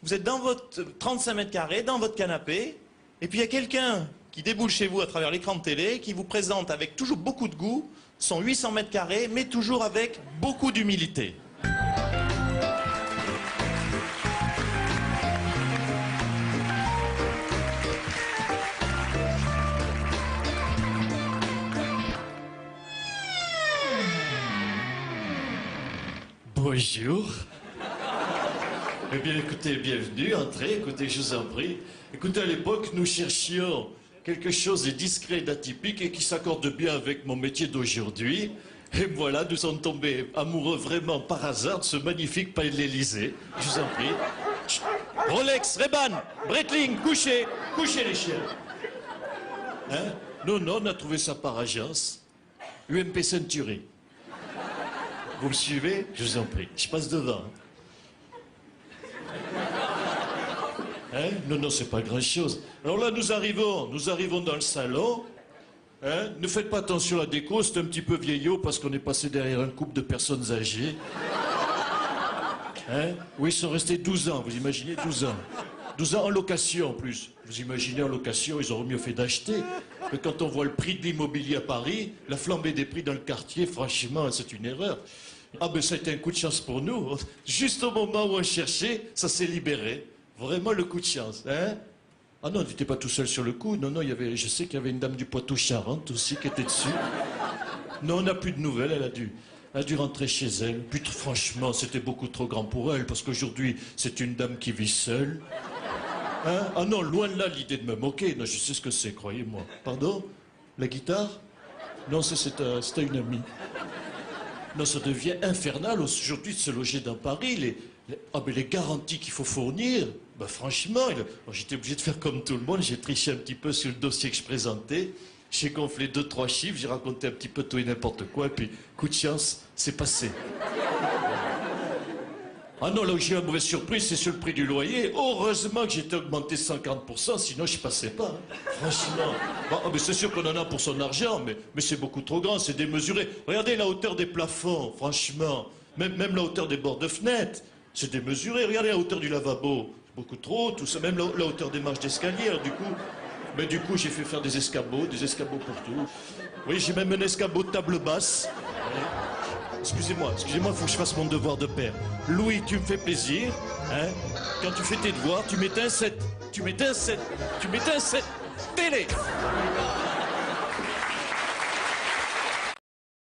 vous êtes dans votre 35 mètres carrés, dans votre canapé, et puis il y a quelqu'un qui déboule chez vous à travers l'écran de télé, qui vous présente avec toujours beaucoup de goût son 800 mètres carrés, mais toujours avec beaucoup d'humilité. Bonjour. Eh bien, écoutez, bienvenue, entrez, écoutez, je vous en prie. Écoutez, à l'époque, nous cherchions quelque chose de discret, d'atypique et qui s'accorde bien avec mon métier d'aujourd'hui. Et voilà, nous sommes tombés amoureux vraiment par hasard de ce magnifique palais de l'Élysée. Je vous en prie. Chut. Rolex, Ray-Ban, Breitling, couchez, couchez les chiens. Hein? Non, on a trouvé ça par agence. UMP Century. Vous me suivez? Je vous en prie. Je passe devant. Hein? Non, c'est pas grand-chose. Alors là, nous arrivons dans le salon. Hein? Ne faites pas attention à la déco, c'est un petit peu vieillot parce qu'on est passé derrière un couple de personnes âgées. Hein? Oui, ils sont restés 12 ans, vous imaginez 12 ans. 12 ans en location en plus. Vous imaginez en location, ils auraient mieux fait d'acheter. Mais quand on voit le prix de l'immobilier à Paris, la flambée des prix dans le quartier, franchement, c'est une erreur. Ah ben ça a été un coup de chance pour nous. Juste au moment où on cherchait, ça s'est libéré. Vraiment le coup de chance, hein? Ah non, tu n'étais pas tout seul sur le coup. Non, je sais qu'il y avait une dame du Poitou-Charentes aussi qui était dessus. Non, on n'a plus de nouvelles, elle a dû rentrer chez elle. Puis franchement, c'était beaucoup trop grand pour elle, parce qu'aujourd'hui, c'est une dame qui vit seule. Hein? Ah non, loin de là l'idée de me moquer. Non, je sais ce que c'est, croyez-moi. Pardon? La guitare? Non, c'était une amie. Non, ça devient infernal aujourd'hui de se loger dans Paris. Les garanties qu'il faut fournir, ben franchement, j'étais obligé de faire comme tout le monde. J'ai triché un petit peu sur le dossier que je présentais. J'ai gonflé 2-3 chiffres, j'ai raconté un petit peu tout et n'importe quoi, et puis, coup de chance, c'est passé. Ah non, là où j'ai eu une mauvaise surprise, c'est sur le prix du loyer. Heureusement que j'étais augmenté 50%, sinon je passais pas. Hein. Franchement. Bon, mais c'est sûr qu'on en a pour son argent, mais c'est beaucoup trop grand, c'est démesuré. Regardez la hauteur des plafonds, franchement. Même la hauteur des bords de fenêtre, c'est démesuré. Regardez la hauteur du lavabo, c'est beaucoup trop, tout ça. Même la hauteur des marches d'escalier, du coup, j'ai fait faire des escabeaux pour tout. Oui, j'ai même un escabeau de table basse. Excusez-moi, il faut que je fasse mon devoir de père. Louis, tu me fais plaisir, hein? Quand tu fais tes devoirs, tu m'éteins 7. Télé.